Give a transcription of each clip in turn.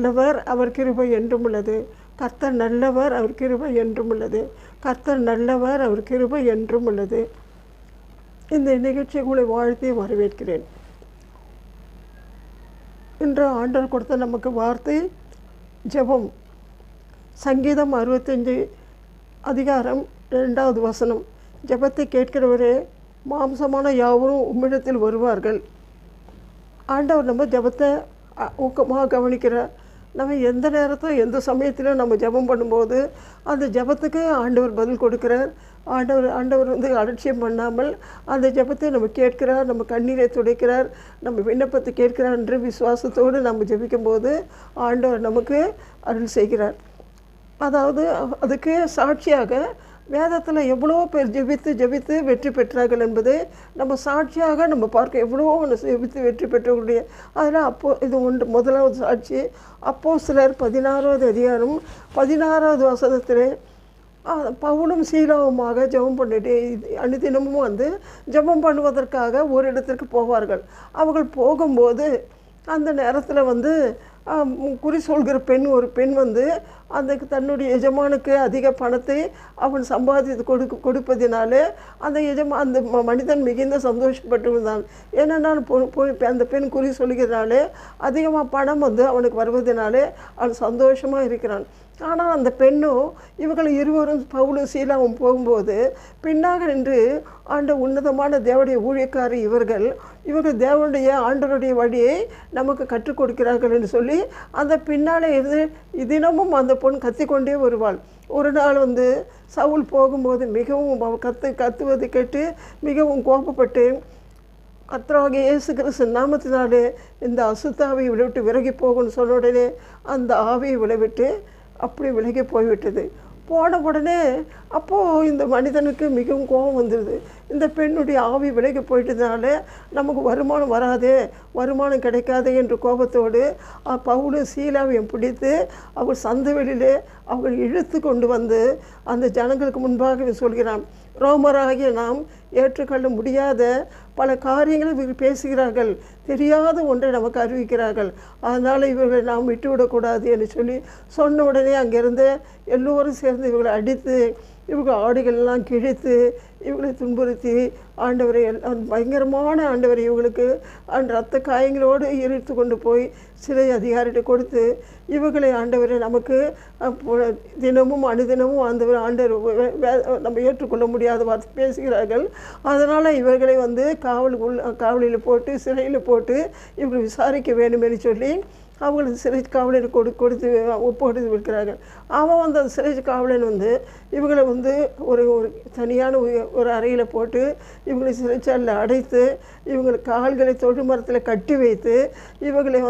நல்லவர், அவர் கிருபை என்றும் உள்ளது. கர்த்தர் நல்லவர், அவர் கிருபை என்றும் உள்ளது. கர்த்தர் நல்லவர், அவர் கிருபை என்றும் உள்ளது. இந்த நிகழ்ச்சிகளை வாழ்த்தி வரவேற்கிறேன். இன்று ஆண்டவர் கொடுத்த நமக்கு வார்த்தை ஜெபம். சங்கீதம் 65 அதிகாரம் 2வது வசனம். ஜெபத்தை கேட்கிறவரே, மாம்சமான யாவரும் உம்மிடத்தில் வருவார்கள். ஆண்டவர் நம்ம ஜெபத்தை ஊக்கமாக கவனிக்கிறார். நம்ம எந்த நேரத்தில் எந்த சமயத்தில் நம்ம ஜெபம் பண்ணும்போது அந்த ஜெபத்துக்கு ஆண்டவர் பதில் கொடுக்கிறார். ஆண்டவர் அலட்சியம் பண்ணாமல் அந்த ஜெபத்தை நம்ம கேட்கிறார், நம்ம கண்ணீரை துடைக்கிறார், நம்ம விண்ணப்பத்தை கேட்கிறார் என்று விசுவாசத்தோடு நம்ம ஜெபிக்கும்போது ஆண்டவர் நமக்கு அருள் செய்கிறார். அதாவது அதுக்கு சாட்சியாக வேதத்தில் எவ்வளோ பேர் ஜெபித்து வெற்றி பெற்றார்கள் என்பது நம்ம சாட்சியாக நம்ம பார்க்க எவ்வளோ ஜெபித்து வெற்றி பெற்றவர்களுடைய அதில் இது முதலாவது சாட்சி அப்போஸ்தலர் 16வது அதிகாரம் 16வது வசனத்தில் பவுலும் சீலாவுமாக ஜெபம் பண்ணிட்டு அனுதினமும் ஜெபம் பண்ணுவதற்காக ஒரு இடத்திற்கு போவார்கள். அவர்கள் போகும்போது அந்த நேரத்தில் குறி சொல்கிற ஒரு பெண் அந்த தன்னுடைய எஜமானுக்கு அதிக பணத்தை அவன் சம்பாதித்து கொடுப்பதினாலே அந்த மனிதன் மிகுந்த சந்தோஷப்பட்டு இருந்தான். ஏன்னா அந்த பெண் குறி சொல்கிறனாலே அதிகமாக பணம் அவனுக்கு வருவதனாலே அவன் சந்தோஷமாக இருக்கிறான். ஆனால் அந்த பெண்ணும் இவர்கள் இருவரும் பவுலும் சீலாவும் போகும்போது பின்னாக நின்று உன்னதமான தேவனுடைய ஊழியக்காரி இவர்கள் தேவனுடைய ஆண்டவருடைய வழியை நமக்கு கற்றுக் கொடுக்கிறார்கள் என்று சொல்லி அந்த பின்னாலே இருந்து தினமும் அந்த பொண்ணு கத்திக்கொண்டே வருவாள். ஒரு நாள் சவுல் போகும்போது மிகவும் கத்துவதை கேட்டு மிகவும் கோபப்பட்டு கர்த்தராகிய இயேசு கிறிஸ்து நாமத்தினாலே இந்த அசுத்தாவியை விட்டு விலகி போகும்னு சொன்ன உடனே அந்த ஆவியை விளைவிட்டு அப்படி விலகி போய்விட்டது. போன உடனே அப்போது இந்த மனிதனுக்கு மிகவும் கோபம் வந்துடுது. இந்த பெண்ணுடைய ஆவி விலகி போயிட்டதுனால நமக்கு வருமானம் வராதே, வருமானம் கிடைக்காதே என்று கோபத்தோடு பவுலும் சீலாவையும் பிடித்து அவள் சந்த வெளியிலே அவள் இழுத்து கொண்டு அந்த ஜனங்களுக்கு முன்பாக சொல்கிறான். ரோமராகிய நாம் ஏற்றுக்கொள்ள முடியாத பல காரியங்களை இவர்கள் பேசுகிறார்கள், தெரியாத ஒன்றை நமக்கு அறிவிக்கிறார்கள், அதனால் இவர்களை நாம் விட்டுவிடக்கூடாது என்று சொல்லி சொன்ன உடனே அங்கேருந்து எல்லோரும் சேர்ந்து இவர்களை அடித்து இவர்கள் ஆடைகள்லாம் கிழித்து இவங்களை துன்புறுத்தி ஆண்டவரை பயங்கரமான ஆண்டவரை இவங்களுக்கு ரத்த காயங்களோடு இழுத்து கொண்டு போய் சிறை அதிகாரிகிட்ட கொடுத்து இவர்களை ஆண்டவரை நமக்கு தினமும் அனுதினமும் ஆண்டவர் நம்ம ஏற்றுக்கொள்ள முடியாத வார்த்தை பேசுகிறார்கள். அதனால் இவர்களை காவலில் போட்டு சிறையில் போட்டு இவங்களை விசாரிக்க வேண்டும் என்று சொல்லி அவங்களுக்கு சிறை காவலன் கொடுத்து ஒப்போடு விற்கிறார்கள். அவன் அந்த சிறை காவலன் இவங்களை ஒரு தனியான ஒரு அறையில் போட்டு இவங்களை சிறைச்சாலையில் அடைத்து இவங்களை கால்களை தொழு மரத்தில் கட்டி வைத்து இவர்களை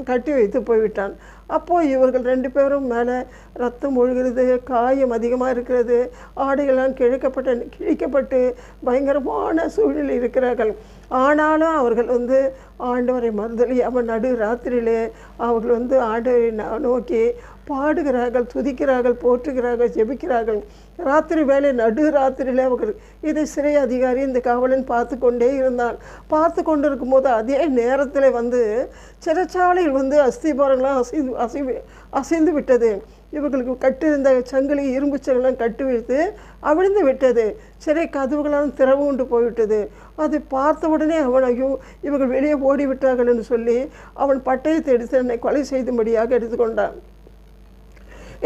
கட்டி வைத்து போய்விட்டான். அப்போது இவர்கள் 2 பேரும் மேலே ரத்தம் ஒழுகிறது, காயம் அதிகமாக இருக்கிறது, ஆடைகள்லாம் கிழிக்கப்பட்டு பயங்கரமான சூழ்நிலை இருக்கிறார்கள். ஆனாலும் அவர்கள் ஆண்டவரை மறுதலி அவன் நடு ராத்திரியிலே அவர்கள் ஆண்டவரை நோக்கி பாடுகிறார்கள், துதிக்கிறார்கள், போற்றுகிறார்கள், ஜெபிக்கிறார்கள். ராத்திரி வேலை நடு ராத்திரியில் அவர்கள் இதை சிறை அதிகாரி இந்த காவலன் பார்த்து கொண்டே இருந்தான். பார்த்து கொண்டு இருக்கும்போது அதே நேரத்தில் சிறைச்சாலையில் அஸ்திபாரங்களாம் அசைந்து விட்டது. இவர்களுக்கு கட்டிருந்த சங்கிலி இரும்பு சங்கிலாம் கட்டி வைத்து அவிழ்ந்து விட்டது. சிறை கதவுகளால் திறவு கொண்டு போய்விட்டது. அதை பார்த்த உடனே அவனையும் இவர்கள் வெளியே ஓடிவிட்டார்கள் என்று சொல்லி அவன் பட்டயத்தை எடுத்து என்னை கொலை செய்தும்படியாக எடுத்துக்கொண்டான்.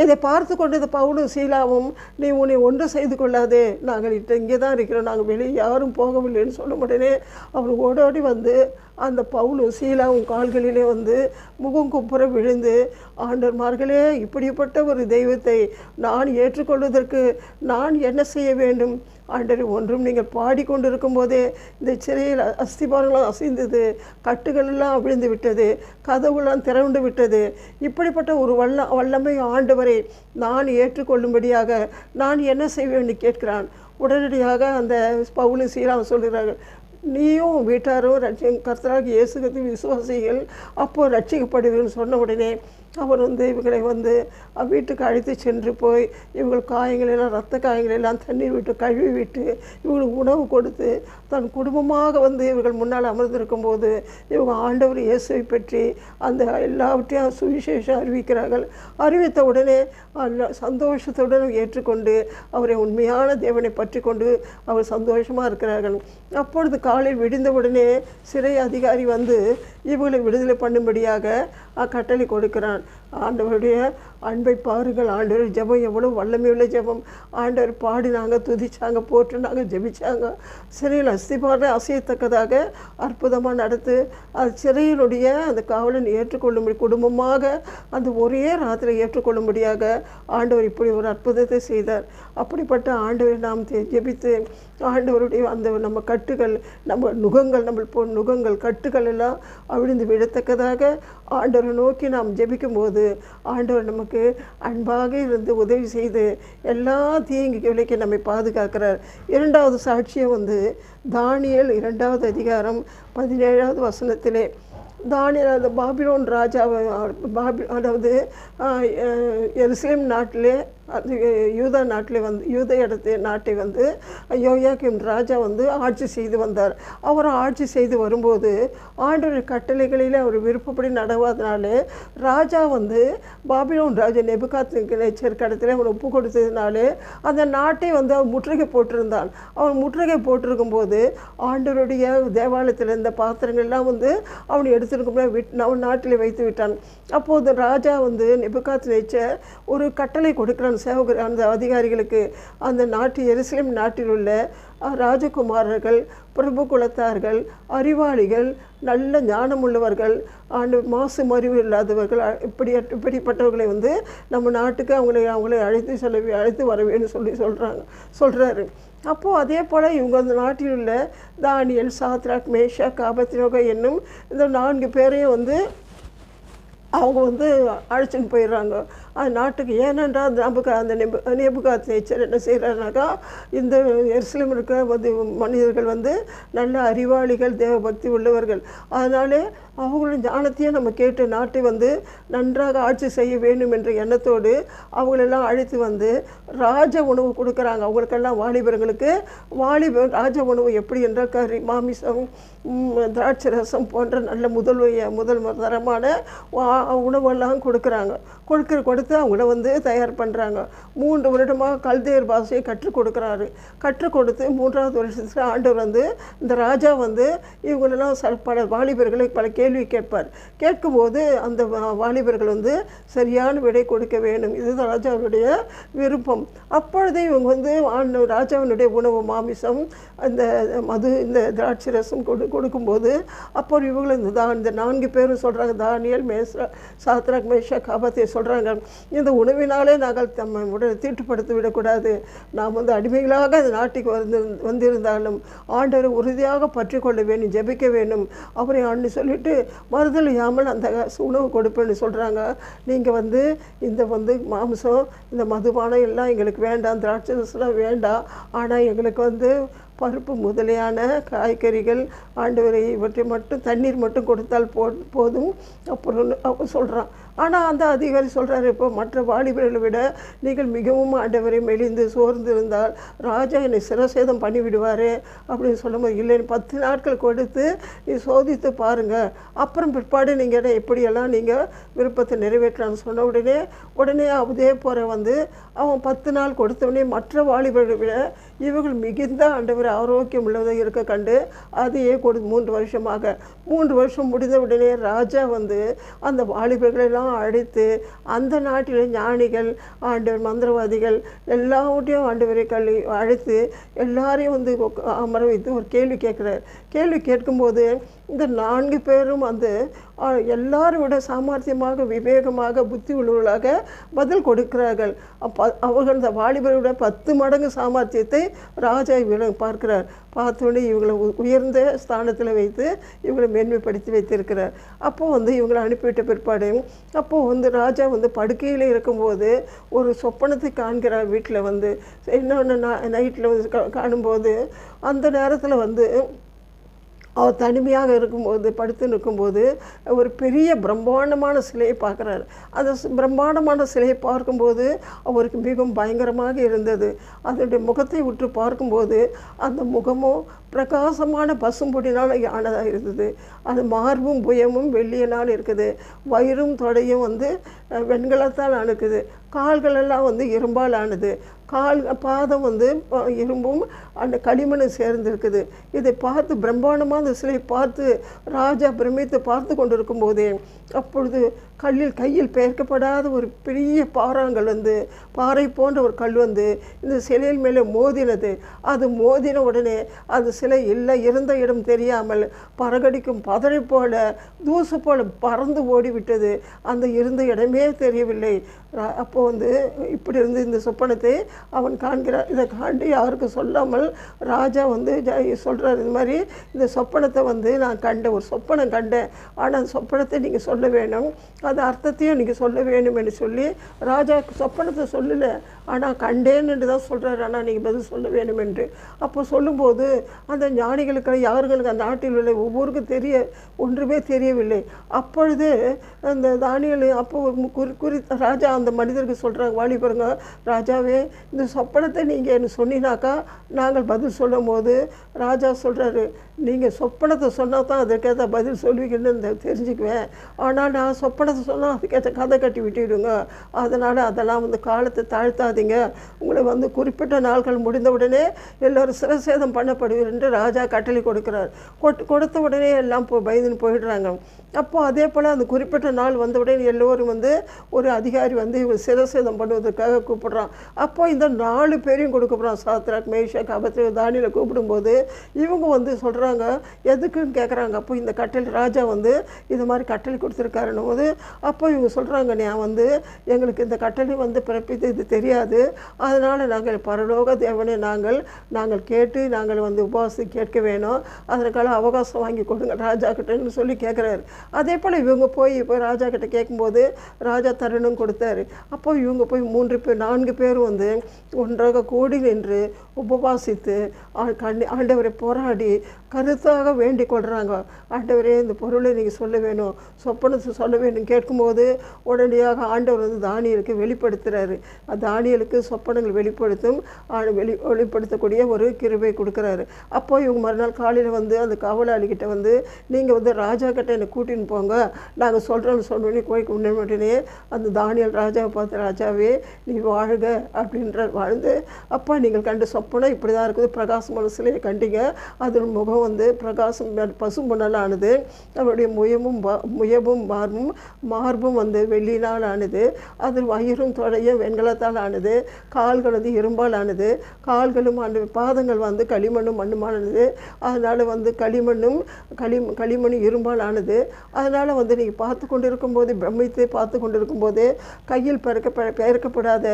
இதை பார்த்து கொண்டது பவுலும் சீலாவும், நீ உன்னை ஒன்று செய்து கொள்ளாதே, நாங்கள் இங்கே தான் இருக்கிறோம், நாங்கள் வெளியே யாரும் போகவில்லைன்னு சொல்ல உடனே அவன் ஓடோடி அந்த பவுலும் சீலாவும் கால்களிலே முகம் குப்புற விழுந்து, ஆண்டவர்மார்களே, இப்படிப்பட்ட ஒரு தெய்வத்தை நான் ஏற்றுக்கொள்வதற்கு நான் என்ன செய்ய வேண்டும் ஆண்டவர்? ஒன்றும் நீங்கள் பாடிக்கொண்டிருக்கும் போதே இந்த சிறையில் அஸ்திபாரங்களாம் அசைந்தது, கட்டுகளெல்லாம் விழுந்து விட்டது, கதவுலாம் திறந்து விட்டது. இப்படிப்பட்ட ஒரு வல்லமை ஆண்டவரை நான் ஏற்றுக்கொள்ளும்படியாக நான் என்ன செய்வேன் என்று கேட்கிறான். உடனடியாக அந்த பவுலும் சீலாவும் சொல்கிறார்கள், நீயும் வீட்டாரும் கர்த்தராகிய இயேசு கிறிஸ்துவின் விசுவாசிகள் அப்போது ரட்சிக்கப்படுவீர்கள் சொன்ன உடனே அவர் வந்து இவங்களை வந்து வீட்டுக்கு அழைத்து சென்று போய் இவங்கள் காயங்களெல்லாம் இரத்த காயங்களெல்லாம் தண்ணீர் விட்டு கழுவி விட்டு இவங்களுக்கு உணவு கொடுத்து தன் குடும்பமாக வந்து இவர்கள் முன்னால் அமர்ந்திருக்கும் போது இவங்க ஆண்டவர் இயேசுவை பற்றி அந்த எல்லாவற்றையும் சுவிசேஷம் அறிவிக்கிறார்கள். அறிவித்த உடனே சந்தோஷத்துடன் ஏற்றுக்கொண்டு அவரை உண்மையான தேவனை பற்றி கொண்டு அவர் சந்தோஷமாக இருக்கிறார்கள். அப்பொழுது காலையில் விடிந்தவுடனே சிறை அதிகாரி வந்து இவங்களை விடுதலை பண்ணும்படியாக கட்டளை கொடுக்கிறான். ஆண்டவருடைய அன்பை பாருங்கள். ஆண்டவர் ஜெபம் எவ்வளோ வல்லமையுள்ள ஜெபம். ஆண்டவர் பாடினாங்க, துதிச்சாங்க, போற்றுனாங்க, ஜெபிச்சாங்க. சிறையில் அஸ்திபார அசையத்தக்கதாக அற்புதமாக நடத்து அது சிறையினுடைய அந்த காவலன் ஏற்றுக்கொள்ளும்படி குடும்பமாக அந்த ஒரே ராத்திரை ஏற்றுக்கொள்ளும்படியாக ஆண்டவர் இப்படி ஒரு அற்புதத்தை செய்தார். அப்படிப்பட்ட ஆண்டவரை நாம் ஜெபித்து ஆண்டவருடைய அந்த நம்ம கட்டுகள், நம்ம நுகங்கள், நம்ம நுகங்கள் கட்டுகள் எல்லாம் அவிழ்ந்து விடத்தக்கதாக ஆண்டவரை நோக்கி நாம் ஜெபிக்கும் போது ஆண்டவர் நமக்கு அன்பாக இருந்து உதவி செய்து எல்லா தீங்கு விலைக்கு நம்மை பாதுகாக்கிறார். இரண்டாவது சாட்சியம் வந்து தானியேல் 2வது அதிகாரம் 17வது வசனத்திலே தானியேல் அந்த பாபிலோன் ராஜாவை அதாவது எருசலேம் நாட்டிலே அது யூதா நாட்டிலே வந்து யூத நாட்டை வந்து யோயாக்கீம் ராஜா வந்து ஆட்சி செய்து வந்தார். அவர் ஆட்சி செய்து வரும்போது ஆண்டவர் கட்டளைகளில் அவர் விருப்பப்படி நடவாதனாலே ராஜா வந்து பாபிலோன் ராஜா நேபுகாத்நேச்சர் கடத்தில் அவர் ஒப்பு கொடுத்ததுனாலே அந்த நாட்டை வந்து அவர் முற்றுகை போட்டிருந்தான். அவன் முற்றுகை போட்டிருக்கும்போது ஆண்டவருடைய தேவாலயத்தில் இருந்த பாத்திரங்கள்லாம் வந்து அவன் எடுத்துருக்கும் அவன் நாட்டில் வைத்து விட்டான். அப்போது ராஜா வந்து நேபுகாத்நேச்சர் ஒரு கட்டளை கொடுக்குறான் சேவகர் அந்த அதிகாரிகளுக்கு. அந்த நாட்டு எருசலேம் நாட்டில் உள்ள ராஜகுமாரர்கள், பிரபு குலத்தார்கள், அறிவாளிகள், நல்ல ஞானமுள்ளவர்கள், மாசு மறிவு இல்லாதவர்கள், இப்படிப்பட்டவர்களை வந்து நம்ம நாட்டுக்கு அவங்களை அழைத்து வர வேணும்னு சொல்கிறாரு. அப்போது அதே போல் இவங்க அந்த நாட்டில் உள்ள தானியேல், சாத்ராக், மேஷாக், ஆபத்நேகோ என்னும் இந்த 4 பேரையும் வந்து அவங்க வந்து அழைச்சின்னு போயிடுறாங்க அந்த நாட்டுக்கு. ஏனென்றால் அந்த நேபுகாத்நேச்சர் என்ன செய்கிறாருனாக்கா இந்த எருசலேமில் இருக்கிற வந்து மனிதர்கள் வந்து நல்ல அறிவாளிகள், தேவ பக்தி உள்ளவர்கள். அதனாலே அவங்களோட ஞானத்தையும் நம்ம கேட்டு நாட்டை வந்து நன்றாக ஆட்சி செய்ய வேண்டும் என்ற எண்ணத்தோடு அவங்களெல்லாம் அழைத்து வந்து ராஜ உணவு கொடுக்குறாங்க. அவங்களுக்கெல்லாம் வாலிபர்களுக்கு ராஜ உணவு எப்படி என்றால் கறி, மாமிசம், திராட்சை ரசம் போன்ற நல்ல முதல் தரமான உணவெல்லாம் கொடுத்து அவங்கள வந்து தயார் பண்ணுறாங்க. 3 வருடமாக கல்தேர் பாஷையை கற்றுக் கொடுத்து 3வது வருஷத்தில் ஆண்டவர் வந்து இந்த ராஜா வந்து இவங்களெல்லாம் பல வாலிபர்களை பல கேள்வி கேட்கும்போது அந்த வாலிபர்கள் வந்து சரியான விடை கொடுக்க வேண்டும். இதுதான் ராஜாவுடைய விருப்பம். அப்பொழுதே இவங்க வந்து ராஜாவினுடைய உணவு மாமிசம், இந்த திராட்சை ரசம் கொடுக்கும்போது அப்போ இவங்களை இந்த 4 பேரும் சொல்கிறாங்க. தானியேல், சாத்ராக், மேஷாக், ஆபத்நேகோ சொல்கிறாங்க, இந்த உணவினாலே நாங்கள் நம்ம உடலை தீட்டுப்படுத்தி விடக்கூடாது. நாம் வந்து அடிமைகளாக இந்த நாட்டுக்கு வந்திருந்தாலும் ஆண்டவரை உறுதியாக பற்றி கொள்ள வேண்டும், ஜெபிக்க வேண்டும், அவரை ஆண்டு சொல்லிட்டு மறுதலியாமல் அந்த உணவு கொடுப்பேன்னு சொல்கிறாங்க. நீங்கள் வந்து இந்த வந்து மாம்சம், இந்த மதுபானம் எல்லாம் எங்களுக்கு வேண்டாம், திராட்சை ரசம்லாம் வேண்டாம், ஆனால் எங்களுக்கு வந்து பருப்பு முதலியான காய்கறிகள் ஆண்டவரை இவற்றை மட்டும் தண்ணீர் மட்டும் கொடுத்தால் போதும் அப்புறம் சொல்கிறான். ஆனால் அந்த அதிகாரி சொல்கிறாரு, இப்போ மற்ற வாலிபர்களை விட நீங்கள் மிகவும் ஆண்டவரை மெலிந்து சோர்ந்து இருந்தால் ராஜா என்னை சிரசேதம் பண்ணிவிடுவார் அப்படின்னு சொல்லும்போது, இல்லைன்னு 10 நாட்கள் கொடுத்து நீ சோதித்து பாருங்கள், அப்புறம் பிற்பாடு நீங்கள் எப்படியெல்லாம் நீங்கள் விருப்பத்தை நிறைவேற்றலான்னு சொன்ன உடனே அதே போகிற வந்து அவன் 10 நாள் கொடுத்தவனே மற்ற வாலிபர்களை விட இவர்கள் மிகுந்த ஆண்டவர் ஆரோக்கியம் உள்ளதாக இருக்க கண்டு அதையே 3 வருஷம் முடிந்த உடனே ராஜா வந்து அந்த வாலிபர்களெல்லாம் அழைத்து அந்த நாட்டில் ஞானிகள், ஆண்டவர் மந்திரவாதிகள் எல்லாவற்றையும் ஆண்டவரை அழைத்து எல்லாரையும் வந்து அமர வைத்து ஒரு கேள்வி கேட்குறார். கேள்வி கேட்கும்போது இந்த 4 பேரும் வந்து எல்லாரும் விட சாமர்த்தியமாக, விவேகமாக, புத்தி உள்ளவர்களாக பதில் கொடுக்கிறார்கள். அவர்கள் இந்த வாலிபரோட 10 மடங்கு சாமர்த்தியத்தை ராஜா பார்க்கிறார். பார்த்தோன்னே இவங்களை உயர்ந்த ஸ்தானத்தில் வைத்து இவங்களை மேன்மைப்படுத்தி வைத்திருக்கிறார். அப்போது வந்து இவங்களை அனுப்பிவிட்ட பிற்பாடு அப்போது வந்து ராஜா வந்து படுக்கையில் இருக்கும்போது ஒரு சொப்பனத்தை காண்கிறார். வீட்டில் வந்து இன்னொன்று நைட்டில் வந்து காணும்போது அந்த நேரத்தில் வந்து அவர் தனிமையாக இருக்கும்போது படுத்து நிற்கும்போது ஒரு பெரிய பிரம்மாண்டமான சிலையை பார்க்குறாரு. அந்த பிரம்மாண்டமான சிலையை பார்க்கும்போது அவருக்கு மிகவும் பயங்கரமாக இருந்தது. அதனுடைய முகத்தை உற்று பார்க்கும்போது அந்த முகமும் பிரகாசமான பசும்பொடினால் ஆனதாக இருந்தது. அது மார்பும் புயமும் வெள்ளியினால் இருக்குது. வயிறும் தொடையும் வந்து வெண்கலத்தால் ஆனுக்குது. கால்களெல்லாம் வந்து இரும்பால் ஆனது. பாதம் வந்து இரும்பும் அந்த களிமண்ணும் சேர்ந்துருக்குது. இதை பார்த்து பிரம்மாண்டமாக அந்த சிலையை பார்த்து ராஜா பிரமித்து பார்த்து கொண்டிருக்கும் போதே அப்பொழுது கையில் பெயர்க்கப்படாத ஒரு பெரிய பாறாங்கல் வந்து பாறை போன்ற ஒரு கல் வந்து இந்த சிலையின் மேலே மோதினது. அது மோதின உடனே அந்த சிலை இல்லை இருந்த இடம் தெரியாமல் பறகடிக்கும் பதரை போல தூசு போல பறந்து ஓடிவிட்டது. அந்த இருந்த இடமே தெரியவில்லை. அப்போது வந்து இப்படி இருந்து இந்த சொப்பனத்தை அவன் காண்கிறார். இதை காண்டி யாருக்கு சொல்லாமல் ராஜா வந்து சொல்கிறார், இது மாதிரி இந்த சொப்பனத்தை வந்து நான் கண்டேன், ஒரு சொப்பனம் கண்டேன், ஆனால் அந்த சொப்பனத்தை நீங்கள் சொல்ல வேணும், அது அர்த்தத்தையும் நீங்கள் சொல்ல வேணும் என்று சொல்லி ராஜா சொப்பனத்தை சொல்லலை, ஆனால் கண்டேன்னு தான் சொல்கிறார், ஆனால் நீங்கள் பதில் சொல்ல வேணும் என்று. அப்போ சொல்லும்போது அந்த ஞானிகளுக்கு யாருக்கு அந்த நாட்டில் உள்ள ஒவ்வொருக்கும் ஒன்றுமே தெரியவில்லை. அப்பொழுது அந்த தானியல் அப்போ ராஜா அந்த மனிதருக்கு சொல்கிறாங்க, வாலிபருங்க, ராஜாவே இந்த சொப்பனத்தை நீங்கள் என்ன சொன்னினாக்கா நாங்கள் பதில் சொல்லும் போது ராஜா சொல்கிறாரு, நீங்கள் சொப்பனத்தை சொன்னால் தான் அதுக்கேற்ற பதில் சொல்லுவீங்கன்னு தெரிஞ்சுக்குவேன், ஆனால் நான் சொப்பனத்தை சொன்னால் அதுக்கேற்ற கதை கட்டி விட்டுவிடுங்க, அதனால் அதெல்லாம் வந்து காலத்தை தாழ்த்தாதீங்க, உங்களை வந்து குறிப்பிட்ட நாட்கள் முடிந்தவுடனே எல்லோரும் சிரசேதம் பண்ணப்படுவீர் என்று ராஜா கட்டளை கொடுக்குறார். கொடுத்த உடனே எல்லாம் பயந்துன்னு போயிடுறாங்க. அப்போது அதே போல் அந்த குறிப்பிட்ட நாள் வந்தவுடனே எல்லோரும் வந்து ஒரு அதிகாரி வந்து இவங்க சிரசேதம் பண்ணுவதற்காக கூப்பிட்றான். அப்போ இந்த 4 பேரையும் கொடுக்கப்படுறான், சாத்ராக் மேஷாக் அபேத்நேகோ தானியேலை கூப்பிடும்போது இவங்க வந்து சொல்கிறாங்க, எதுக்குன்னு கேட்குறாங்க. அப்போ இந்த கட்டளை ராஜா வந்து இது மாதிரி கட்டளை கொடுத்துருக்காருன்னும் போது அப்போ இவங்க சொல்கிறாங்க, நான் வந்து எங்களுக்கு இந்த கட்டளை வந்து பிறப்பித்து இது தெரியாது, அதனால் நாங்கள் பரலோக தேவனை நாங்கள் கேட்டு நாங்கள் வந்து உபவாசி கேட்க வேணும், அதற்காக அவகாசம் வாங்கி கொடுங்க ராஜா கிட்டன்னு சொல்லி கேட்குறாரு. அதே போல் இவங்க போய் ராஜா கிட்ட கேட்கும்போது ராஜா தருணம் கொடுத்தாரு. அப்போ இவங்க போய் 4 பேரும் வந்து ஒன்றாக கூடி நின்று உபவாசித்து ஆண்டவரை போராடி கருத்தாக வேண்டிக் கொள்கிறாங்க. ஆண்டவரே இந்த பொருளை நீங்கள் சொல்ல வேணும், சொப்பனத்தை சொல்ல வேணும் கேட்கும்போது உடனடியாக ஆண்டவர் வந்து தானியலுக்கு வெளிப்படுத்துகிறாரு. தானியலுக்கு சொப்பனங்கள் வெளிப்படுத்தக்கூடிய ஒரு கிருபை கொடுக்குறாரு. அப்போ இவங்க மறுநாள் காலையில் வந்து அந்த காவலாளிகிட்ட வந்து நீங்கள் வந்து ராஜா கிட்ட என்னை கூட்டின்னு போங்க, நாங்கள் சொல்கிறோன்னு சொன்னோன்னே கோயிலுக்கு முன்னே அந்த தானியல் ராஜாவை பார்த்து, ராஜாவே நீ வாழ்க அப்படின்ற வாழ்ந்து, அப்பா நீங்கள் கண்டு சொப்பனம் இப்படி தான் இருக்குது, பிரகாசமான சிலையை கண்டிங்க, அதன் முகம் வந்து பிரகாசம் பசும்பொன்னால் ஆனது, அவருடைய முயமும் மார்பும் வந்து வெள்ளினால் ஆனது, அதில் வயிறும் தொடையும் வெண்கலத்தால் ஆனது, கால்கள் வந்து இரும்பால் ஆனது, கால்களும் பாதங்கள் வந்து களிமண்ணும் மண்ணுமானது, அதனால் வந்து களிமண்ணும் இரும்பால் ஆனது. அதனால் வந்து நீங்கள் பார்த்து கொண்டு இருக்கும்போது பிரமித்து பார்த்து கொண்டு இருக்கும்போது கையில் பெயர்க்கப்படாத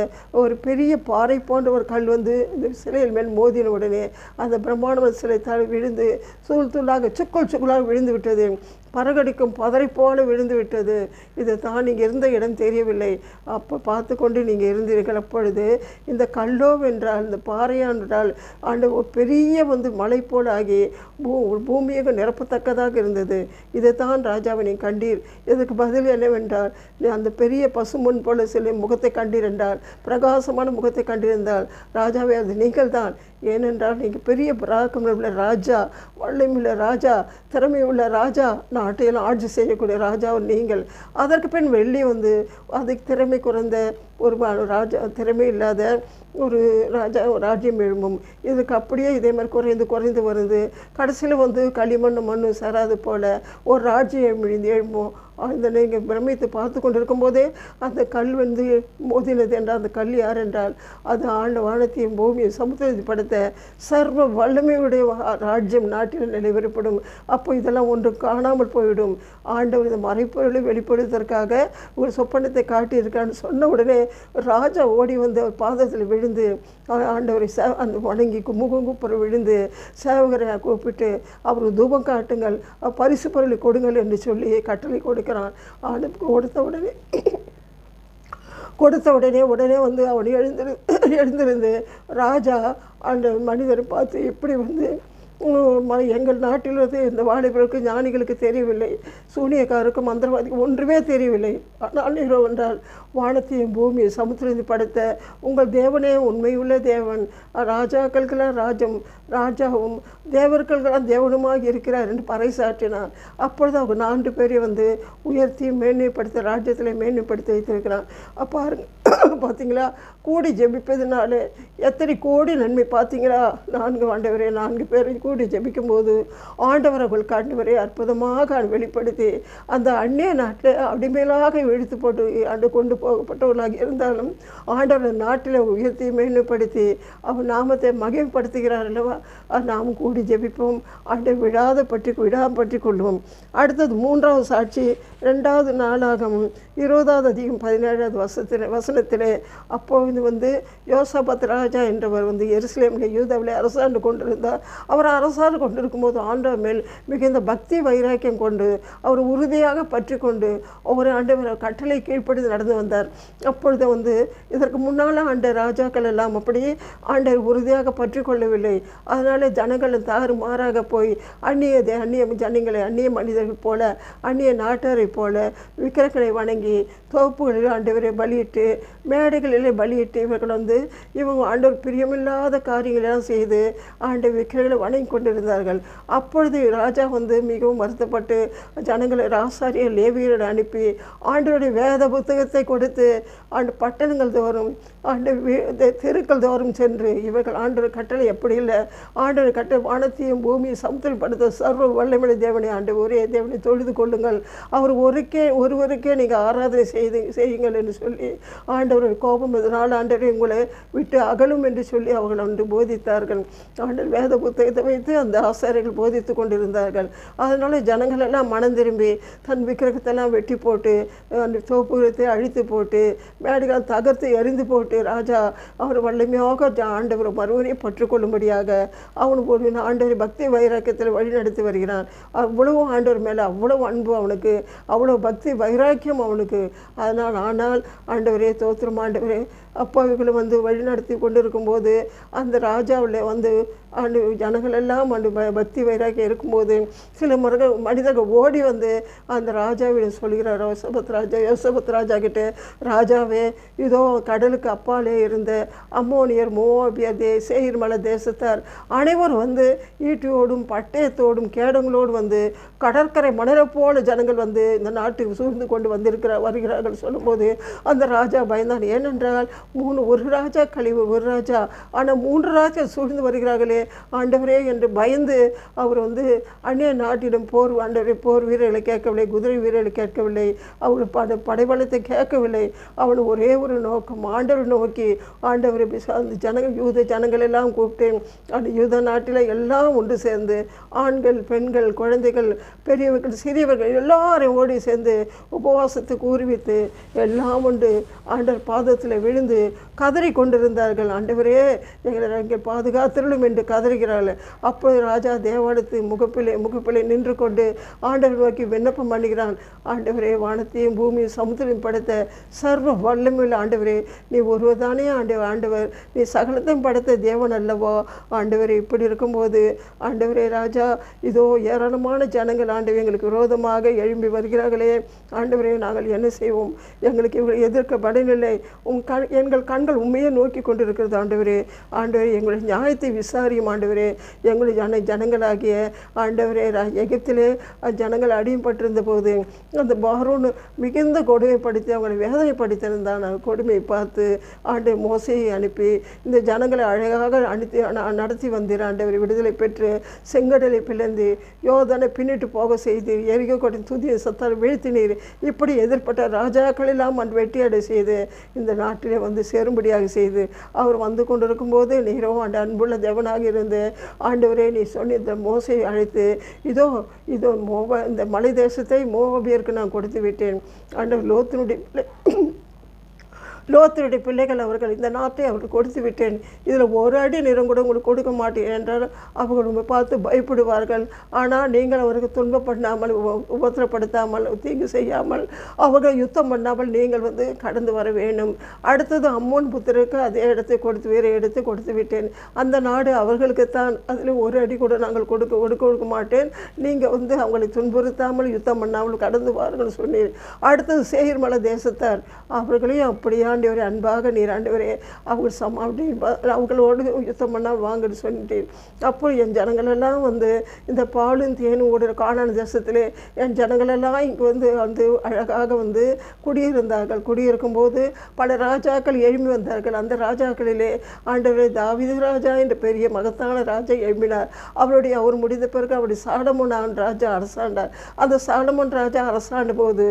ஒரு பெரிய பாறை போன்ற ஒரு கல் வந்து இந்த சிலையில் மேல் மோதின உடனே அந்த பிரம்மாண்ட சிலை விழுந்து சுக்குளாக விழுந்து விட்டது. பறகடிக்கும் பதரை போல விழுந்து விட்டது. இது தான் நீங்கள் இருந்த இடம் தெரியவில்லை. அப்போ பார்த்து கொண்டு நீங்கள் இருந்தீர்கள். அப்பொழுது இந்த கல்லோவென்றால் இந்த பாறையான்றால் அந்த ஒரு பெரிய வந்து மலை போல் ஆகி பூமியாக நிரப்பத்தக்கதாக இருந்தது. இதை தான் ராஜாவை நீ கண்டீர். இதுக்கு பதில் என்னவென்றால், அந்த பெரிய பசுமுன் போல சில முகத்தை கண்டிருந்தால், பிரகாசமான முகத்தை கண்டிருந்தால், ராஜாவே அது நீங்கள் தான். ஏனென்றால் நீங்கள் பெரிய பராக்கிரமமுள்ள ராஜா, வல்லமையுள்ள ராஜா, திறமையுள்ள ராஜா, நாட்டையெல்லாம் ஆட்சி செய்யக்கூடிய ராஜா நீங்கள். அதற்கு பின் வெள்ளி வந்து அதுக்கு திறமை குறைந்த ஒரு ராஜா, திறமை இல்லாத ஒரு ராஜ்யம் எழும்பும். இதுக்கு அப்படியே இதே மாதிரி குறைந்து வருது. கடைசியில் வந்து களிமண்ணு சேராது போல் ஒரு ராஜ்யம் எழும்பும். அந்த நீங்கள் பிரமித்து பார்த்து கொண்டு இருக்கும்போதே அந்த கல் வந்து மோதினது என்றால் அந்த கல் யார் என்றால் அது ஆண்ட வானத்தையும் பூமியை சமுத்திரத்தை படுத்த சர்வ வல்லமையுடைய ராஜ்யம் நாட்டில் நிலைவரப்படும். அப்போ இதெல்லாம் ஒன்று காணாமல் போய்விடும். ஆண்டவர் இந்த மறைப்பொருளை வெளிப்படுவதற்காக ஒரு சொப்பனத்தை காட்டியிருக்கான்னு சொன்ன உடனே ராஜா ஓடி வந்து அவர் பாதத்தில் விழுந்து ஆண்டவரை அந்த வணங்கி முகங்குப்புற விழுந்து சேவகரை கூப்பிட்டு அவருக்கு தூபம் காட்டுங்கள், பரிசு பொருளை கொடுங்கள் என்று சொல்லி கட்டளை கொடுக்கிறான். கொடுத்த உடனே வந்து அவன் எழுந்திருந்து ராஜா அந்த மனிதரை பார்த்து இப்படி வந்து எங்கள் நாட்டிலிருந்து இந்த வாலிபருக்கு ஞானிகளுக்கு தெரியவில்லை, சூனியக்காருக்கு மந்திரவாதிக்கு ஒன்றுமே தெரியவில்லை. ஆனால் நீரோ என்றால் வானத்தையும் பூமியை சமுத்திரத்தை படைத்த உங்கள் தேவனே உண்மையுள்ள தேவன், ராஜாக்களுக்கெல்லாம் ராஜாவும் தேவர்களுக்கெல்லாம் தேவனுமாக இருக்கிறார் என்று பறைசாற்றினார். அப்பொழுது அவங்க 4 பேரை உயர்த்தி மேன்மைப்படுத்த ராஜ்யத்தில் மேன்மைப்படுத்தி வைத்திருக்கிறான். அப்போ பார்த்தீங்களா, கூடி ஜெபிப்பதுனால எத்தனை கோடி நன்மை பார்த்தீங்களா. 4 ஆண்டவரே 4 பேரை கூடி ஜெபிக்கும்போது ஆண்டவர் அவர்களுக்கு ஆண்டவரை அற்புதமாக வெளிப்படுத்தி அந்த அந்நிய நாட்டில் அடிமையிலாக இழுத்து போட்டு கொண்டு போகப்பட்டவர்களாக இருந்தாலும் ஆண்டவர் நாட்டில் உயர்த்தி மேன்மைப்படுத்தி அவர் நாமத்தை மகிமைப்படுத்துகிறார் அல்லவா. நாம் கூடி ஜெபிப்போம், ஆண்டவர் விடாமல் பற்றி கொள்வோம். அடுத்தது 3வது சாட்சி 2வது நாளாகமம் 20வது அதிகம் 17வது வசனத்திலே அப்போது யோசபாத் ராஜா என்றவர் எருசலேமில் யூதாவிலே அரசாண்டு கொண்டிருந்தார். அவர் அரசாண்டு கொண்டிருக்கும்போது ஆண்டவர் மேல் மிகுந்த பக்தி வைராக்கியம் கொண்டு அவர் உறுதியாக பற்றி கொண்டு ஒவ்வொரு ஆண்டவர் கட்டளை கீழ்ப்படிந்து நடந்து வந்தார். அப்பொழுது இதற்கு முன்னால் ஆண்ட ராஜாக்கள் எல்லாம் அப்படியே ஆண்டவர் உறுதியாக பற்றி கொள்ளவில்லை. அதனால் ஜனங்கள் தாறுமாறாக போய் அந்நிய ஜனங்களை அந்நிய மனிதர்கள் போல அந்நிய நாட்டாரை போல விக்கிரகளை வணங்கி தோப்புகளில் ஆண்டவரை பலியிட்டு மேடைகளிலே பலியிட்டு இவர்கள் இவங்க ஆண்டவர் பிரியமில்லாத காரியங்களெல்லாம் செய்து ஆண்டவர் விக்கிரகளை வணங்கி கொண்டிருந்தார்கள். அப்பொழுது ராஜா மிகவும் வருத்தப்பட்டு ஜனங்களை ராசாரிய லேவியரோடு அனுப்பி ஆண்டவருடைய வேத புத்தகத்தை கொடுத்து பட்டணங்கள் தோறும் தெருக்கள் தோறும் சென்று இவர்கள் ஆண்டவர் கட்டளை எப்படி இல்லை, ஆண்டவர் கட்டளை வானத்தையும் பூமியை சமுத்திரப்படுத்த சர்வ வல்லமையுள்ள தேவனை ஆண்டவர் ஒரே தேவனை தொழுது கொள்ளுங்கள், அவர் ஒருவருக்கே நீங்கள் ஆராதனை செய்யுங்கள் என்று சொல்லி ஆண்டவர் கோபம் இதனால் ஆண்டவர் உங்களை விட்டு அகலும் என்று சொல்லி அவர்கள் போதித்தார்கள். ஆண்டவர் வேத புத்தகத்தை வைத்து அந்த ஆசாரியர்கள் போதித்து கொண்டிருந்தார்கள். அதனால் ஜனங்கள் எல்லாம் மனம் திரும்பி தன் விக்கிரகத்தெல்லாம் வெட்டி போட்டு அந்த தோப்புகிறத்தை அழித்து போட்டு மேடைகளை தகர்த்து எறிந்து போட்டு ராஜா அவர் வல்லமையாக ஆண்டவர் மறுவரையும் பற்றுக்கொள்ளும்படியாக அவனுக்கு ஒரு ஆண்டவர் பக்தி வைராக்கியத்தில் வழி நடத்தி வருகிறான். அவ்வளவு ஆண்டவர் மேலே அவ்வளவு அன்பு அவனுக்கு, அவ்வளோ பக்தி வைராக்கியம் அவனுக்கு. ஆனால் ஆண்டவரே தோத்திரம் ஆண்டவரே அப்போ இவங்களை வழி நடத்தி கொண்டு இருக்கும்போது அந்த ராஜாவில் ஜனங்கள் எல்லாம் பக்தி வைராக்கியம் இருக்கும்போது சில மனிதர்கள் ஓடி அந்த ராஜாவிடம் சொல்கிறார். யோசபாத் ராஜா கிட்ட, ராஜாவே இதோ கடலுக்கு அப்பாலே இருந்த அம்மோனியர் மோவாபியர் சேயீர் மலை தேசத்தார் அனைவரும் ஈட்டியோடும் பட்டயத்தோடும் கேடங்களோடு கடற்கரை மணலை போல ஜனங்கள் இந்த நாட்டுக்கு சூழ்ந்து கொண்டு வருகிறார்கள் சொல்லும்போது அந்த ராஜா பயந்தான். ஏனென்றால் ஒரு ராஜா கழிவு ஒரு ராஜா, ஆனால் 3 ராஜா சூழ்ந்து வருகிறார்களே ஆண்டவரே என்று பயந்து அவர் அந்நிய நாட்டிடம் போர் வீரர்களை கேட்கவில்லை, குதிரை வீரர்களை கேட்கவில்லை, அவர் படைபலத்தை கேட்கவில்லை. அவன் ஒரே ஒரு நோக்கம் ஆண்டவர் நோக்கி ஆண்டவரை அந்த யூத ஜனங்கள் எல்லாம் கூப்பிட்டு அந்த யூத நாட்டில் எல்லாம் ஒன்று சேர்ந்து ஆண்கள் பெண்கள் குழந்தைகள் பெரியவர்கள் சிறியவர்கள் எல்லாரையும் ஓடி சேர்ந்து உபவாசத்துக்கு ஊர்வித்து எல்லாம் உண்டு ஆண்டவர் பாதத்தில் விழுந்து கதறி கொண்டிருந்தார்கள். ஆண்டவரே எங்களை பாதுகாத்திரலும் என்று கதறுகிறார்கள். அப்போது ராஜா தேவாலயத்து முகப்பிலே நின்று கொண்டு ஆண்டவர் நோக்கி விண்ணப்பம் பண்ணுகிறான். ஆண்டவரே வானத்தையும் பூமியும் சமுத்திரம் படைத்த சர்வ வல்லமையுள்ள ஆண்டவரே நீ ஒருவர்தானே ஆண்டவர் நீ சகலத்தையும் படைத்த தேவன் அல்லவா ஆண்டவரே. இப்படி இருக்கும்போது ஆண்டவரே ராஜா இதோ ஏராளமான ஜனங்கள் ஆண்டவர் எங்களுக்கு விரோதமாக எழும்பி வருகிறார்களே ஆண்டவரே நாங்கள் என்ன செய்வோம், எங்களுக்கு இவர்கள் எதிர்க்க படனில்லை, எங்கள் கண்கள் உண்மையை நோக்கி கொண்டிருக்கிறது ஆண்டவரே. எங்களுடைய நியாயத்தை விசாரியும் ஆண்டவரே. எங்களுடைய ஜனங்களாகிய ஆண்டவரே எகிப்திலே ஜனங்கள் அடிமைப்பட்டிருந்த போது அந்த பார்வோன் மிகுந்த கொடுமைப்படுத்தி அவங்களை வேதனைப்படுத்தியிருந்தான். கொடுமையை பார்த்து மோசேயை அனுப்பி இந்த ஜனங்களை அழகாக நடத்தி வந்தீர் ஆண்டவரை. விடுதலை பெற்று செங்கடலை பிளந்து யோதனை பின்னிட்டு போக செய்து எரிகோ கொட்டி துதியை சத்தால் வீழ்த்தினீர். இப்படி எதிர்பட்ட ராஜாக்கள் எல்லாம் வெட்டியடை செய்து இந்த நாட்டிலே சேரும்படியாக செய்து அவர் கொண்டிருக்கும் போது நீரோ அன்புள்ள தேவனாக இருந்து ஆண்டவரே நீ சொன்ன இந்த மோசையை அழைத்து இதோ இந்த மலை தேசத்தை மோவாபியருக்கு நான் கொடுத்து விட்டேன். ஆண்டவர் லோத்தருடைய பிள்ளைகள் அவர்கள் இந்த நாட்டை அவர்கள் கொடுத்து விட்டேன், இதில் ஒரு அடி நிறம் கூட உங்களுக்கு கொடுக்க மாட்டேன் என்றால் அவர்கள் உங்களை பார்த்து பயப்படுவார்கள். ஆனால் நீங்கள் அவருக்கு துன்பம் பண்ணாமல் உபத்திரப்படுத்தாமல் தீங்கு செய்யாமல் அவர்கள் யுத்தம் பண்ணாமல் நீங்கள் கடந்து வர வேண்டும். அடுத்தது அம்மோன் புத்திரருக்கு அதே இடத்தை கொடுத்து வேறு இடத்தை கொடுத்து விட்டேன், அந்த நாடு அவர்களுக்குத்தான், அதில் ஒரு அடி கூட நாங்கள் கொடுக்க மாட்டேன், நீங்கள் அவங்களை துன்புறுத்தாமல் யுத்தம் பண்ணாமல் கடந்து வாருங்கள் சொன்னீர். அடுத்தது சேயீர் மலை தேசத்தார் அவர்களையும் அப்படியே ஆண்டவரே அன்பாக நீர் ஆண்டவரே அவங்களோடு யுத்தம் பண்ணால் வாங்கன்னு சொல்லிட்டேன். அப்போ என் ஜனங்களெல்லாம் இந்த பாலும் தேனும் ஓடுற கானான் தேசத்திலே என் ஜனங்களெல்லாம் இங்கே அழகாக குடியிருந்தார்கள். குடியிருக்கும்போது பல ராஜாக்கள் எழும்பி வந்தார்கள். அந்த ராஜாக்களிலே ஆண்டவரே தாவீது ராஜா என்ற பெரிய மகத்தான ராஜா எழும்பினார். அவர் முடிந்த பிறகு அவருடைய சாலமோன் ராஜா அரசாண்டார். அந்த சாலமோன் ராஜா அரசாண்ட போது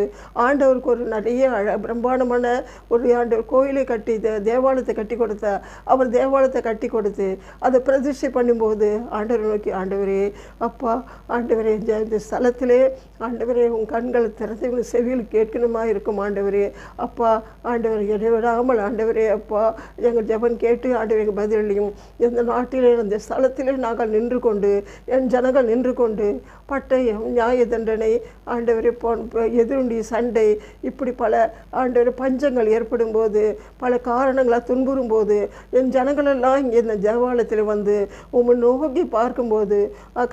ஆண்டவருக்கு ஒரு நிறைய பிரம்மாண்டமான ஒரு ஆண்டவர் கோயிலை கட்டி தேவாலயத்தை கட்டி கொடுத்தார். அவர் தேவாலயத்தை கட்டி கொடுத்து அதை பிரதிஷ்டை பண்ணும்போது ஆண்டவர் நோக்கி, ஆண்டவரே அப்பா, ஆண்டவரே இந்த ஸ்தலத்திலே ஆண்டவரே உன் கண்கள் திறந்து செவியில் கேட்கணுமா இருக்கும் ஆண்டவரே அப்பா, ஆண்டவர் இடைவிடாமல் ஆண்டவரே அப்பா எங்கள் ஜெபம் கேட்டு ஆண்டவர் எங்கள் பதிலையும் இந்த நாட்டிலே இந்த ஸ்தலத்திலே நாங்கள் நின்று கொண்டு என் ஜனங்கள் நின்று கொண்டு பட்டயம் நியாய தண்டனை ஆண்டவரே எதிருண்டி சண்டை இப்படி பல ஆண்டவர் பஞ்சங்கள் ஏற்படும் போது பல காரணங்களாக துன்புறும் போது என் ஜனங்களெல்லாம் இங்கே இந்த தேவாலயத்தில் உம்மை நோக்கி பார்க்கும்போது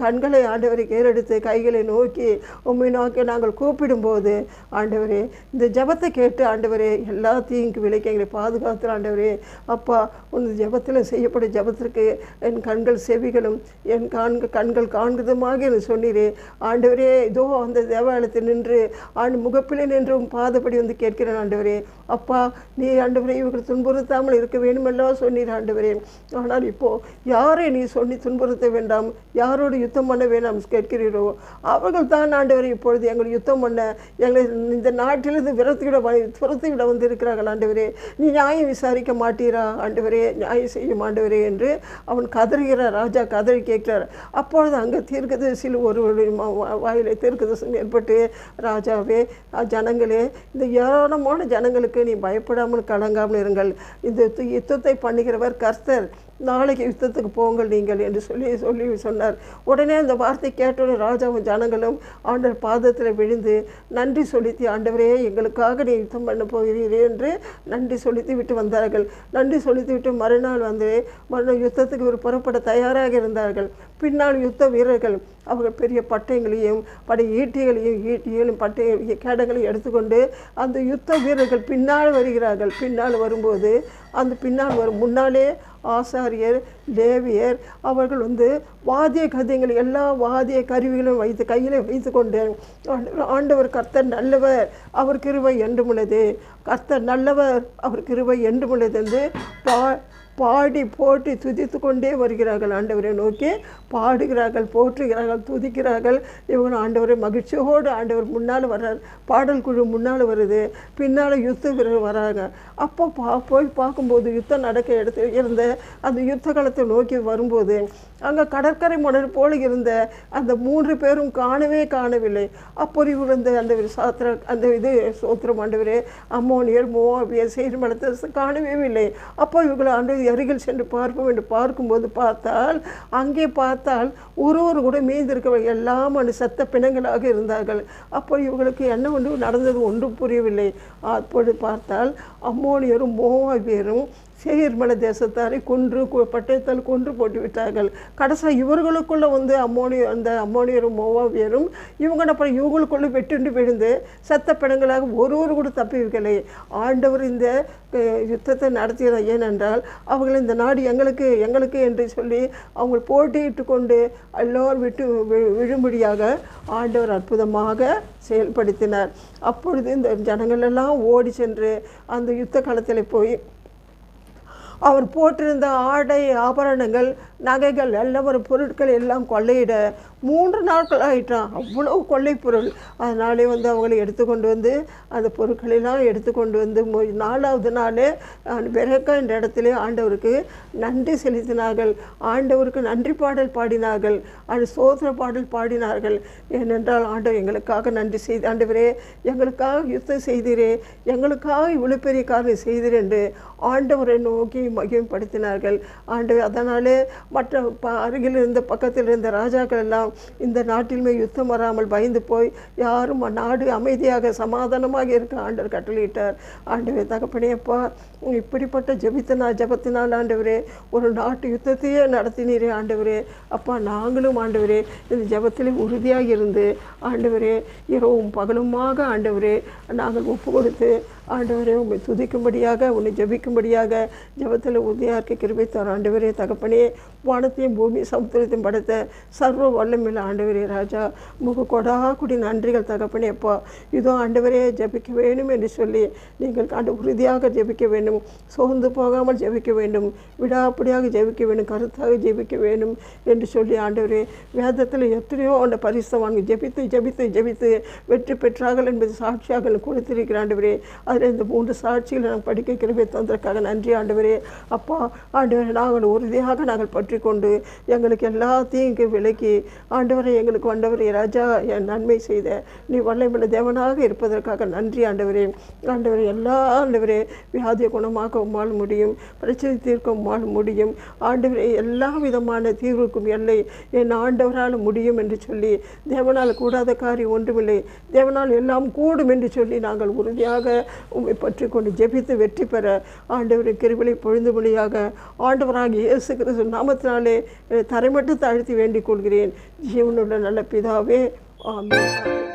கண்களை ஆண்டவரை கேரெடுத்து கைகளை நோக்கி உம்மை நோக்கி நாங்கள் கூப்பிடும்போது ஆண்டவரே இந்த ஜெபத்தை கேட்டு ஆண்டவரே எல்லா தீங்கு விலைக்கு எங்களை பாதுகாத்து ஆண்டவரே அப்பா உன் ஜெபத்தில் செய்யப்படும் ஜெபத்திற்கு என் கண்கள் செவிகளும் என் கண்கள் காண்கிறதுமாக என்று சொன்னீரே ஆண்டவரே. இதோ அந்த தேவாலயத்தில் நின்று முகப்பிலே நின்று பாதப்படி கேட்கிறேன் ஆண்டவரே அப்பா, நீ ஆண்டவரே இவர்கள் துன்புறுத்தாமல் இருக்க வேண்டுமெல்லாம் சொன்னீர் ஆண்டவரே. ஆனால் இப்போது யாரை நீ சொல்லி துன்புறுத்த வேண்டாம், யாரோடு யுத்தம் பண்ண வேண்டாம் கேட்கிறீரோ அவர்கள் தான் ஆண்டவரே இப்பொழுது எங்களை யுத்தம் பண்ண எங்களை இந்த நாட்டிலிருந்து துரத்திவிட வந்திருக்கிறார்கள் ஆண்டவரே. நீ நியாயம் விசாரிக்க மாட்டீரா ஆண்டவரே, நியாயம் செய்யும் ஆண்டவரே என்று அவன் கதறுகிறார். ராஜா கதறி கேட்கிறார். அப்பொழுது அங்கே தீர்க்கதரிசியில் ஒருவருடைய வாயிலை தீர்க்கதரிசனம் ஏற்பட்டு, ராஜாவே ஜனங்களே இந்த ஏராளமான ஜனங்களுக்கு நீ பயப்படாமல் கலங்காமல் இருங்கள், இந்த யுத்தத்தை பண்ணுகிறவர் கர்த்தர், நாளைக்கு யுத்தத்துக்கு போங்கள் நீங்கள் என்று சொல்லி சொன்னார். உடனே அந்த வார்த்தை கேட்டோட ராஜாவும் ஜனங்களும் ஆண்டவர் பாதத்தில் விழுந்து நன்றி சொல்லித்து, ஆண்டவரே எங்களுக்காக நீ யுத்தம் பண்ண போகிறீரே என்று நன்றி சொல்லித்து விட்டு வந்தார்கள். நன்றி சொல்லித்து விட்டு மறுநாள் மறுநாள் யுத்தத்துக்கு ஒரு புறப்பட தயாராக இருந்தார்கள். பின்னால் யுத்த வீரர்கள் அவர்கள் பெரிய பட்டயங்களையும் ஈட்டிகளையும் பட்டய கேடங்களையும் எடுத்துக்கொண்டு அந்த யுத்த வீரர்கள் பின்னால் வருகிறார்கள். பின்னால் வரும்போது அந்த பின்னால் வரும் முன்னாலே ஆசாரியர் லேவியர் அவர்கள் வாத்திய கதைகள் எல்லா வாத்திய கருவிகளும் கையில் வைத்து கொண்டு ஆண்டவர் கர்த்தர் நல்லவர் அவர் கிருபை என்றும் உள்ளது, கர்த்தர் நல்லவர் அவர் கிருபை என்றும் உள்ளது என்று பாடி போற்றி துதித்து கொண்டே வருகிறார்கள். ஆண்டவரை நோக்கி பாடுகிறார்கள், போற்றுகிறார்கள், துதிக்கிறார்கள். இவங்க ஆண்டவரை மகிழ்ச்சியோடு ஆண்டவர் முன்னால் வர்றார். பாடல் குழு முன்னால் வருது, பின்னால் யுத்த வீரர் வராங்க. அப்போ போய் பார்க்கும்போது யுத்தம் நடக்க இருந்த அந்த யுத்த காலத்தை நோக்கி வரும்போது அங்கே கடற்கரை மணல் போல இருந்த அந்த 3 பேரும் காணவில்லை. அப்போ இவங்க அந்த சோத்திரம் ஆண்டவரே அம்மோனியர் மோவாபியர் சேயீர் மலை காணவே இல்லை. அப்போ இவங்களை ஆண்டவர் அருகில் சென்று பார்ப்போம் என்று பார்க்கும்போது அங்கே பார்த்தால் ஒருவர் கூட மீந்திருக்க எல்லாம் அந்த சத்த பிணங்களாக இருந்தார்கள். அப்போ இவங்களுக்கு என்ன ஒன்று நடந்தது ஒன்றும் புரியவில்லை. அப்பொழுது பார்த்தால் அம்மோனியரும் மோவாபியரும் சேயீர் மலை தேசத்தாரை பட்டயத்தால் கொன்று போட்டு விட்டார்கள். கடைசியில் இவர்களுக்குள்ள அம்மோனியரும் மோவாபியரும் இவங்களுக்குள்ள வெட்டுண்டு விழுந்து சத்த பிணங்களாக ஒருவர் கூட தப்பிவிக்கலை. ஆண்டவர் இந்த யுத்தத்தை நடத்தியது ஏனென்றால் அவர்கள் இந்த நாடு எங்களுக்கு என்று சொல்லி அவங்க போட்டியிட்டு கொண்டு எல்லோரும் விட்டு விழும்படியாக ஆண்டவர் அற்புதமாக செயல்படுத்தினார். அப்பொழுது இந்த ஜனங்கள் எல்லாம் ஓடி சென்று அந்த யுத்த களத்தில் போய் அவர் போட்டிருந்த ஆடை ஆபரணங்கள் நகைகள் எல்லாம் ஒரு பொருட்கள் எல்லாம் கொள்ளையிட 3 நாட்கள் ஆகிட்டான். அவ்வளோ கொள்ளை பொருள். அதனாலே அவங்களை எடுத்துக்கொண்டு அந்த பொருட்களெல்லாம் எடுத்துக்கொண்டு 4வது நாள் பெரேக்கா என்ற இடத்திலே ஆண்டவருக்கு நன்றி செலுத்தினார்கள். ஆண்டவருக்கு நன்றி பாடல் பாடினார்கள். அது சோதர பாடல் பாடினார்கள். ஏனென்றால் ஆண்டவர் எங்களுக்காக நன்றி செய்து, ஆண்டவரே எங்களுக்காக யுத்தம் செய்தீரே, எங்களுக்காக இவ்வளோ பெரிய காரியம் செய்தீர் என்று ஆண்டவரை நோக்கி மகிமைப்படுத்தினார்கள். ஆண்டவர் அதனாலே மற்ற அருகில் இருந்த பக்கத்தில் இருந்த ராஜாக்கள் எல்லாம் இந்த நாட்டிலுமே யுத்தம் வராமல் பயந்து போய் யாரும் நாடு அமைதியாக சமாதானமாக இருக்க ஆண்டவர் கட்டளையிட்டார். ஆண்டவர் தகப்பனேப்பா, இப்படிப்பட்ட ஜெபத்தினால் ஆண்டவரே ஒரு நாட்டு யுத்தத்தையே நடத்தினீரே ஆண்டவரே. அப்பா, நாங்களும் ஆண்டவரே இந்த ஜெபத்திலே உறுதியாக இருந்து ஆண்டவரே இரவும் பகலுமாக ஆண்டவரே நாங்கள் ஒப்பு கொடுத்து ஆண்டவரே உண்மை துதிக்கும்படியாக, உன்னை ஜெபிக்கும்படியாக ஜெபத்தில் உறுதியாக இருக்க கிருபை தர ஆண்டவரே. தகப்பனே, வானத்தையும் பூமி சமுத்திரத்தையும் படைத்த சர்வ வல்லமையுள்ள ஆண்டவரே ராஜா, கொடாக்குடி நன்றிகள் தகப்பனே. அப்பா, இதோ ஆண்டவரே ஜெபிக்க வேண்டும் என்று சொல்லி நீங்கள் உறுதியாக ஜெபிக்க வேண்டும், சோர்ந்து போகாமல் ஜெபிக்க வேண்டும், விடாப்படியாக ஜெபிக்க வேண்டும், கருத்தாக ஜெபிக்க வேண்டும் என்று சொல்லி ஆண்டவரே வேதத்தில் எத்தனையோ அந்த பரிசுத்தவான்கள் ஜெபித்து ஜெபித்து ஜெபித்து வெற்றி பெற்றார்கள் என்பது சாட்சியாக கொடுத்திருக்கிற ஆண்டவரே. அதில் இந்த 3 சாட்சிகளை நாங்கள் படிக்க கிருபை தந்ததற்காக நன்றி ஆண்டவரே. அப்பா, ஆண்டவரே நாங்கள் உறுதியாக நாங்கள் பற்றி கொண்டு எங்களுக்கு எல்லா தீங்கு விலக்கி ஆண்டவரை எங்களுக்கு ஆண்டவரே ராஜா என் நன்மை செய்த நீ வல்லமையுள்ள தேவனாக இருப்பதற்காக நன்றி ஆண்டவரே. ஆண்டவரே எல்லா ஆண்டவரே வியாதியை குணமாக்க உம்மால் முடியும், பிரச்சனை தீர்க்க உம்மால் முடியும் ஆண்டவரே. எல்லா விதமான தீர்வுக்கும் எல்லை என் ஆண்டவரால் முடியும் என்று சொல்லி, தேவனால் கூடாத காரியம் ஒன்றுமில்லை, தேவனால் எல்லாம் கூடும் என்று சொல்லி நாங்கள் உறுதியாக உம்மை பற்றி கொண்டு ஜெபித்து வெற்றி பெற ஆண்டவரை கிருபையை பொழுதுபடியாக ஆண்டவராக இயேசு கிறிஸ்து நாமத்தினாலே தரைமட்டு தாழ்த்தி வேண்டிக் கொள்கிறேன். ஜீவனுள்ள நல்ல பிதாவே, ஆமென்.